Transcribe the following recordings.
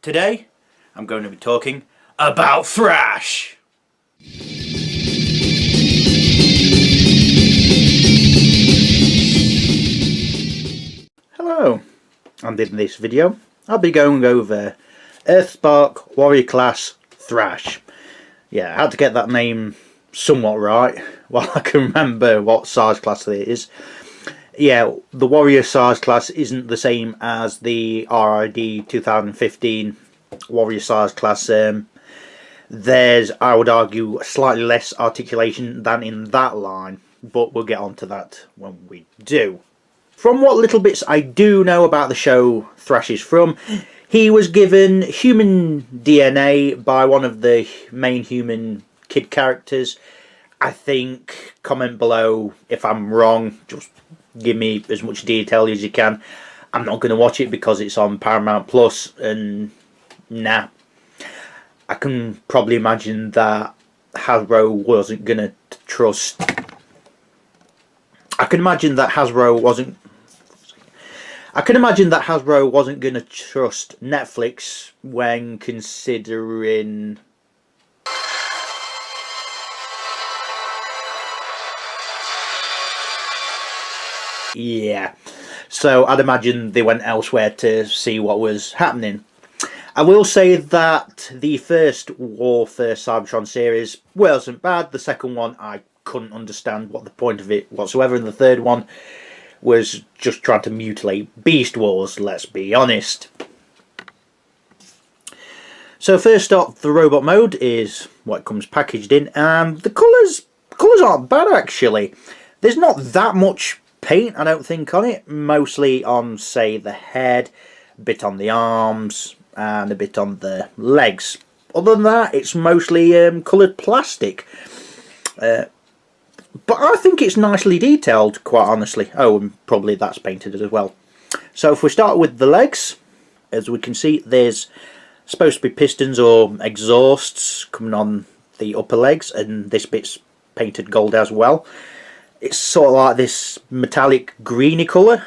Today, I'm going to be talking about Thrash! Hello, and in this video, I'll be going over Earthspark Warrior Class Thrash. Yeah, I had to get that name somewhat right, while I can remember what size class it is. Yeah, the Warrior size class isn't the same as the RID 2015 Warrior size class. There's, I would argue, slightly less articulation than in that line, but we'll get on to that when we do. From what little bits I do know about the show Thrash is from, he was given human DNA by one of the main human kid characters. I think, comment below if I'm wrong, just give me as much detail as you can. I'm not going to watch it because it's on Paramount Plus, and nah. I can probably imagine that Hasbro wasn't going to trust... I can imagine that Hasbro wasn't going to trust Netflix when considering... Yeah, so I'd imagine they went elsewhere to see what was happening. I will say that the first War for Cybertron series wasn't bad. The second one, I couldn't understand what the point of it whatsoever, and the third one was just trying to mutilate Beast Wars, let's be honest. So first up, the robot mode is what it comes packaged in, and the colours aren't bad actually. There's not that much paint, I don't think, on it. Mostly on, say, the head, a bit on the arms, and a bit on the legs. Other than that, it's mostly coloured plastic. But I think it's nicely detailed, quite honestly. Oh, and probably that's painted as well. So if we start with the legs, as we can see, there's supposed to be pistons or exhausts coming on the upper legs, and this bit's painted gold as well. It's sort of like this metallic greeny colour,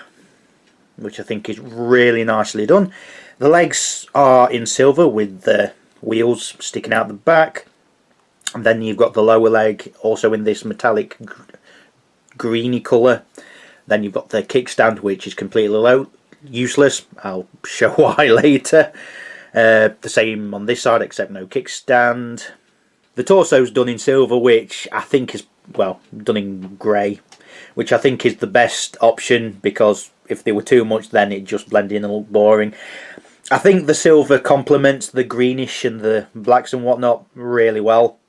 which I think is really nicely done. The legs are in silver with the wheels sticking out the back. And then you've got the lower leg also in this metallic greeny colour. Then you've got the kickstand, which is completely useless. I'll show why later. The same on this side, except no kickstand. The torso's done in silver, which I think is, well, done in grey, which I think is the best option, because if they were too much then it just blend in and look boring. I think the silver complements the greenish and the blacks and whatnot really well.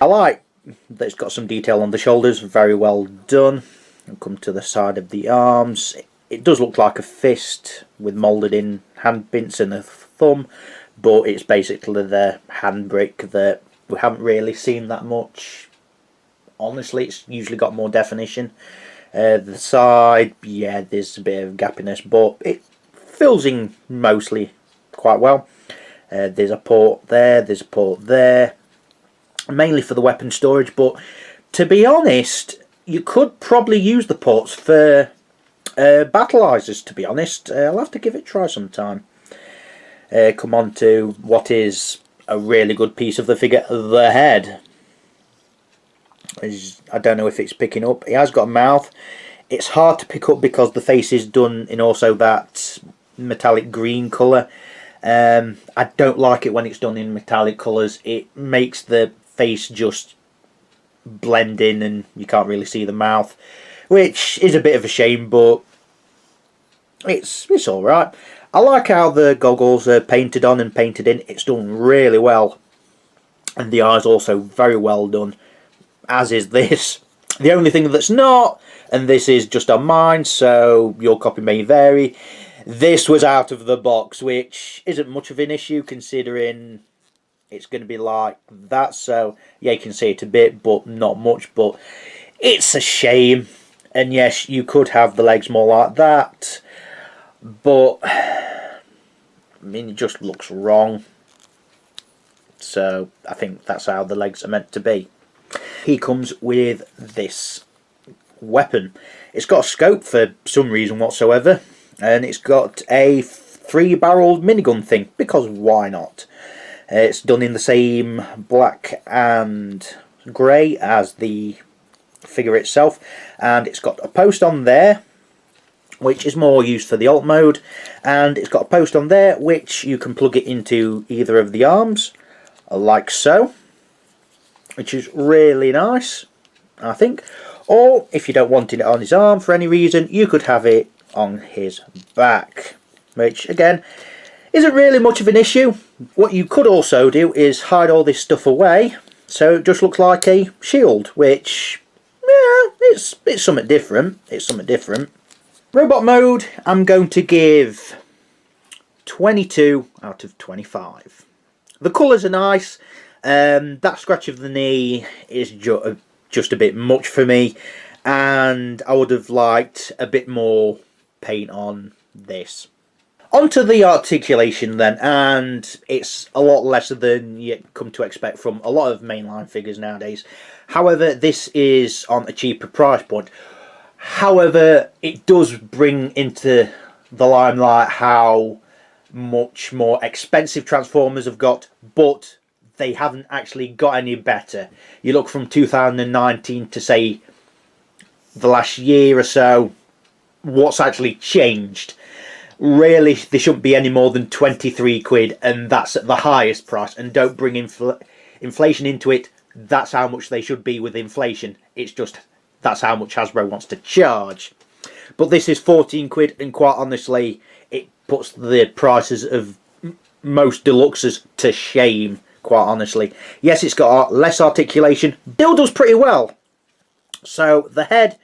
I like that it's got some detail on the shoulders, very well done. I'll come to the side of the arms. It does look like a fist with moulded in handprints and a thumb, but it's basically the handbrake that we haven't really seen that much. Honestly, it's usually got more definition. The side, yeah, there's a bit of gappiness, but it fills in mostly quite well. There's a port there, there's a port there, mainly for the weapon storage, but to be honest, you could probably use the ports for battleizers, to be honest. I'll have to give it a try sometime. Come on to what is a really good piece of the figure, the head. I don't know if it's picking up. He has got a mouth. It's hard to pick up because the face is done in also that metallic green colour. I don't like it when it's done in metallic colours. It makes the face just blend in and you can't really see the mouth, which is a bit of a shame, but it's alright. I like how the goggles are painted on and painted in. It's done really well, and the eyes also very well done, as is this. The only thing that's not, and this is just on mine, so your copy may vary, this was out of the box, which isn't much of an issue considering it's going to be like that. So yeah, you can see it a bit, but not much. But it's a shame, and yes, you could have the legs more like that, but I mean, it just looks wrong. So I think that's how the legs are meant to be. He comes with this weapon. It's got a scope for some reason whatsoever, and it's got a 3-barreled minigun thing, because why not? It's done in the same black and grey as the figure itself, and it's got a post on there which is more used for the alt mode, and it's got a post on there which you can plug it into either of the arms, like so, which is really nice, I think. Or if you don't want it on his arm for any reason, you could have it on his back, which again isn't really much of an issue. What you could also do is hide all this stuff away so it just looks like a shield, which, yeah, it's something different. It's something different. Robot mode, I'm going to give 22 out of 25. The colours are nice. That scratch of the knee is just a bit much for me, and I would have liked a bit more paint on this. Onto the articulation then, and it's a lot lesser than you come to expect from a lot of mainline figures nowadays. However, this is on a cheaper price point. However, it does bring into the limelight how much more expensive Transformers have got, but they haven't actually got any better. You look from 2019 to say the last year or so, what's actually changed? Really, they shouldn't be any more than 23 quid, and that's at the highest price. And don't bring inflation into it. That's how much they should be with inflation. It's just, that's how much Hasbro wants to charge. But this is 14 quid, and quite honestly, it puts the prices of most deluxes to shame, quite honestly. Yes, it's got less articulation, still does pretty well. So the head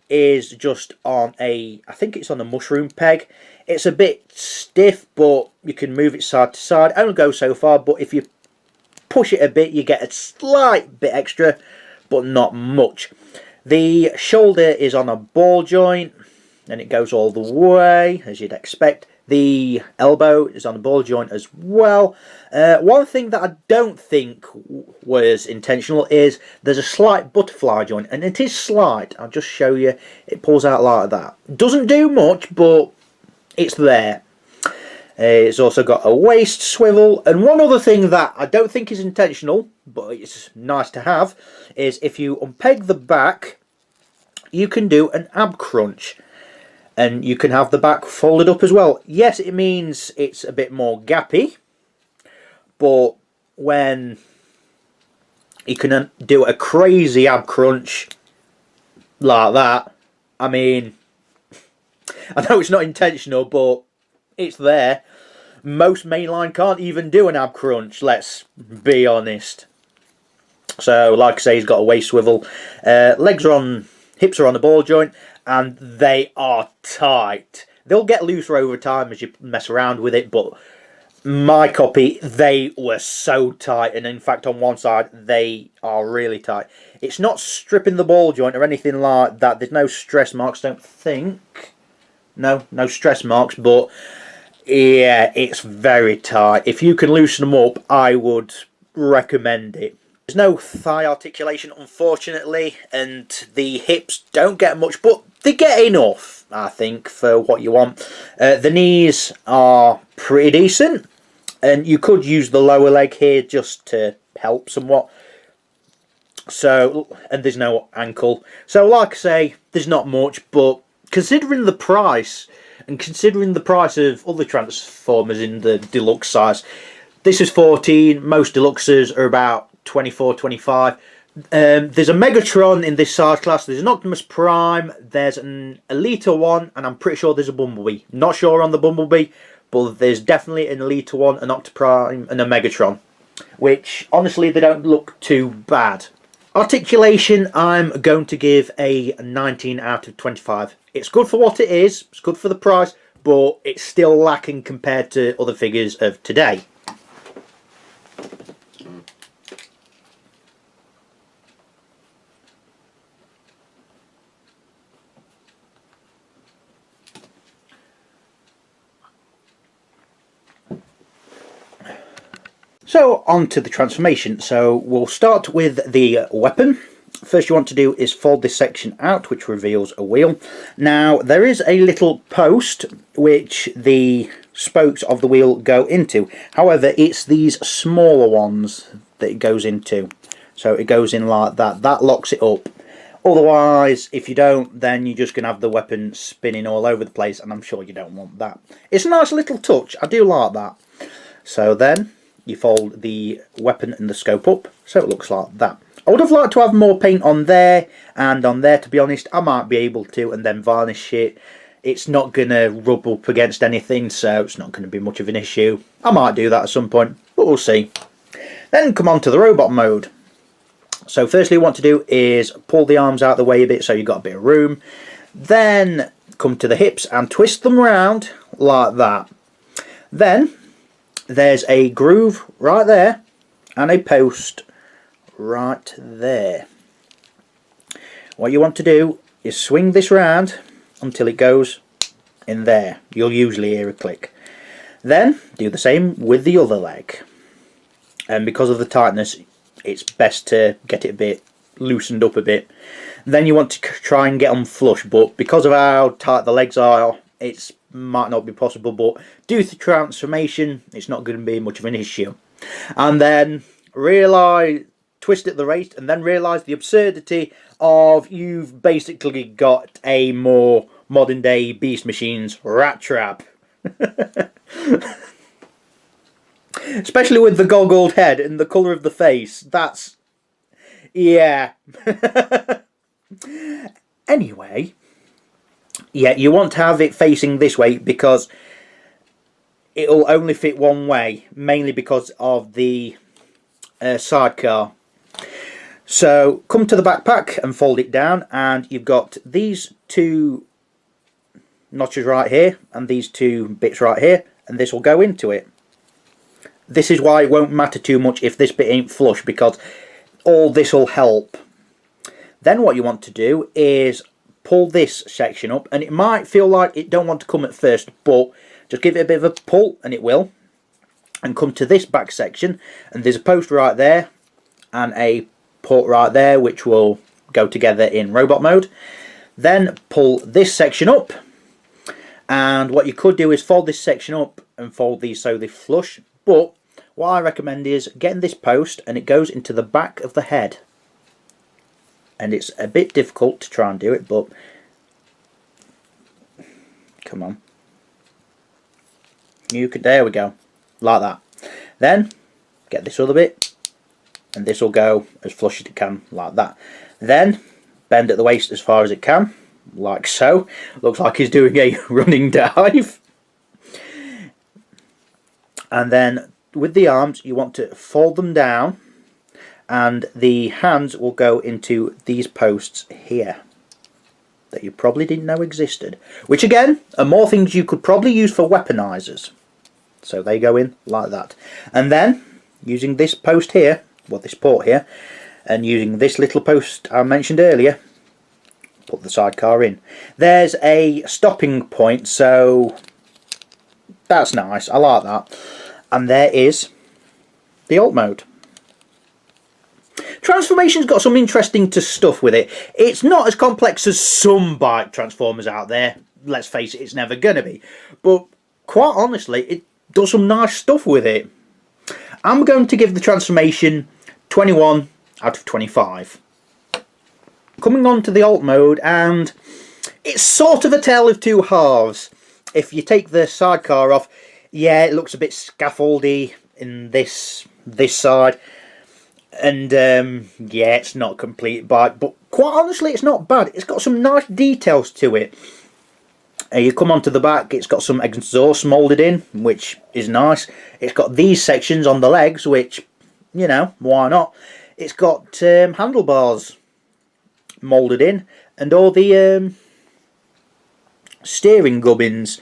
is just on a, I think it's on a mushroom peg. It's a bit stiff, but you can move it side to side. Only go so far, but if you push it a bit, you get a slight bit extra, but not much. The shoulder is on a ball joint, and it goes all the way, as you'd expect. The elbow is on a ball joint as well. One thing that I don't think was intentional is there's a slight butterfly joint, and it is slight. I'll just show you. It pulls out like that. Doesn't do much, but it's there. It's also got a waist swivel, and one other thing that I don't think is intentional, but it's nice to have, is if you unpeg the back, you can do an ab crunch. And you can have the back folded up as well. Yes, it means it's a bit more gappy, but when you can do a crazy ab crunch like that, I mean, I know it's not intentional, but it's there. Most mainline can't even do an ab crunch, let's be honest. So, like I say, he's got a waist swivel. Legs are on, hips are on the ball joint, and they are tight. They'll get looser over time as you mess around with it, but my copy, they were so tight, and in fact on one side they are really tight. It's not stripping the ball joint or anything like that. There's no stress marks, don't think. No stress marks, but yeah, it's very tight. If you can loosen them up, I would recommend it. There's no thigh articulation, unfortunately, and the hips don't get much, but they get enough, I think, for what you want. The knees are pretty decent, and you could use the lower leg here just to help somewhat. So, and there's no ankle. So, like I say, there's not much, but considering the price, and considering the price of other Transformers in the deluxe size, this is 14, most deluxes are about 24, 25. There's a Megatron in this size class, there's an Optimus Prime, there's an Elita one, and I'm pretty sure there's a Bumblebee. Not sure on the Bumblebee, but there's definitely an Elita one, an Optimus Prime, and a Megatron, which honestly they don't look too bad. Articulation, I'm going to give a 19 out of 25. It's good for what it is, it's good for the price, but it's still lacking compared to other figures of today. So on to the transformation. So we'll start with the weapon. First you want to do is fold this section out, which reveals a wheel. Now there is a little post which the spokes of the wheel go into. However, it's these smaller ones that it goes into. So it goes in like that. That locks it up. Otherwise, if you don't, then you're just going to have the weapon spinning all over the place, and I'm sure you don't want that. It's a nice little touch. I do like that. So then you fold the weapon and the scope up, so it looks like that. I would have liked to have more paint on there and on there, to be honest. I might be able to, and then varnish it. It's not going to rub up against anything, so it's not going to be much of an issue. I might do that at some point, but we'll see. Then come on to the robot mode. So firstly, what you want to do is pull the arms out of the way a bit so you've got a bit of room. Then come to the hips and twist them round like that. Then there's a groove right there and a post right there. What you want to do is swing this round until it goes in there. You'll usually hear a click. Then do the same with the other leg. And because of the tightness, it's best to get it a bit loosened up a bit. Then you want to try and get them flush, but because of how tight the legs are, it might not be possible, but due to transformation, it's not going to be much of an issue. And then twist at the waist, and then realise the absurdity of you've basically got a more modern day Beast Machines rat trap. Especially with the goggled head and the colour of the face. That's... yeah. Anyway, yeah, you want to have it facing this way because it'll only fit one way, mainly because of the sidecar. So come to the backpack and fold it down, and you've got these two notches right here and these two bits right here, and this will go into it. This is why it won't matter too much if this bit ain't flush, because all this will help. Then what you want to do is pull this section up, and it might feel like it don't want to come at first, but just give it a bit of a pull and it will. And come to this back section, and there's a post right there and a port right there which will go together in robot mode. Then pull this section up, and what you could do is fold this section up and fold these so they flush, but what I recommend is getting this post and it goes into the back of the head. And it's a bit difficult to try and do it, but come on. There we go. Like that. Then get this other bit and this will go as flush as it can, like that. Then bend at the waist as far as it can, like so. Looks like he's doing a running dive. And then with the arms you want to fold them down, and the hands will go into these posts here that you probably didn't know existed, which again are more things you could probably use for weaponizers. So they go in like that. And then using this post here, well, this port here, and using this little post I mentioned earlier, put the sidecar in. There's a stopping point, so that's nice. I like that. And there is the alt mode. Transformation's got some interesting stuff with it. It's not as complex as some bike transformers out there. Let's face it, it's never going to be. But quite honestly, it does some nice stuff with it. I'm going to give the transformation 21 out of 25. Coming on to the alt mode, and it's sort of a tale of two halves. If you take the sidecar off, yeah, it looks a bit scaffoldy in this side. And yeah, it's not a complete bike, but quite honestly it's not bad. It's got some nice details to it. You come onto the back, it's got some exhaust moulded in, which is nice. It's got these sections on the legs, which, you know, why not? It's got handlebars moulded in, and all the steering gubbins,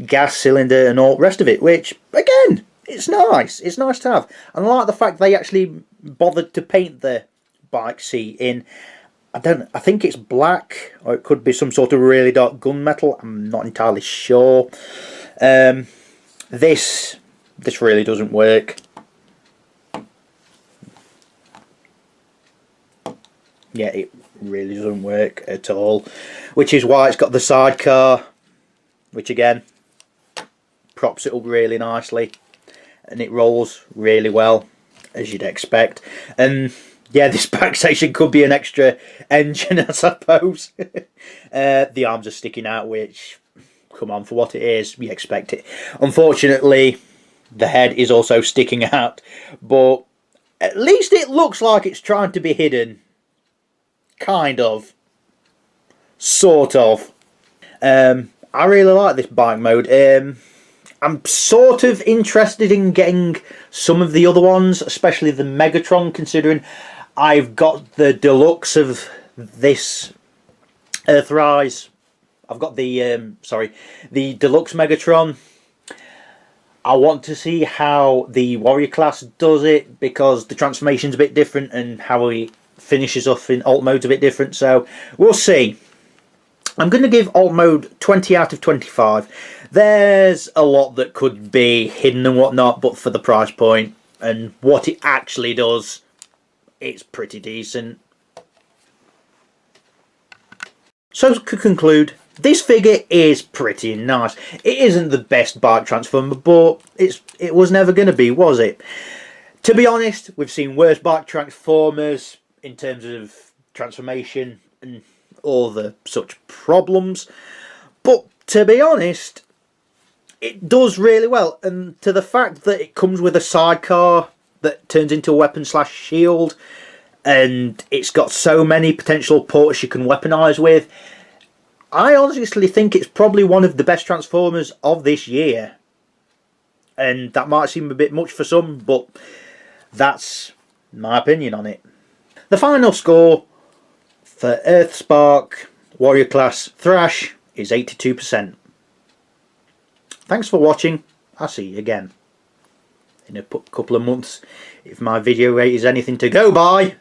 gas cylinder and all the rest of it, which again, it's nice. It's nice to have. And I like the fact they actually bothered to paint the bike seat in, I think it's black, or it could be some sort of really dark gunmetal. I'm not entirely sure. This really doesn't work. Yeah, it really doesn't work at all, which is why it's got the sidecar, which again, props it up really nicely, and it rolls really well, as you'd expect. And yeah, this back section could be an extra engine, I suppose. The arms are sticking out, which, come on, for what it is, you expect it. Unfortunately, the head is also sticking out, but at least it looks like it's trying to be hidden. Kind of. Sort of. I really like this bike mode. I'm sort of interested in getting some of the other ones, especially the Megatron, considering I've got the deluxe of this Earthrise. I've got the the deluxe Megatron. I want to see how the Warrior class does it, because the transformation's a bit different and how he finishes off in alt mode's a bit different. So we'll see. I'm going to give alt mode 20 out of 25. There's a lot that could be hidden and whatnot, but for the price point and what it actually does, it's pretty decent. So to conclude, this figure is pretty nice. It isn't the best bike transformer, but it was never going to be, was it? To be honest, we've seen worse bike transformers in terms of transformation and all the such problems, but to be honest, it does really well. And to the fact that it comes with a sidecar that turns into a weapon slash shield, and it's got so many potential ports you can weaponize with, I honestly think it's probably one of the best transformers of this year. And that might seem a bit much for some, but that's my opinion on it. The final score for Earthspark Warrior Class Thrash is 82%. Thanks for watching. I'll see you again in a couple of months if my video rate is anything to go by.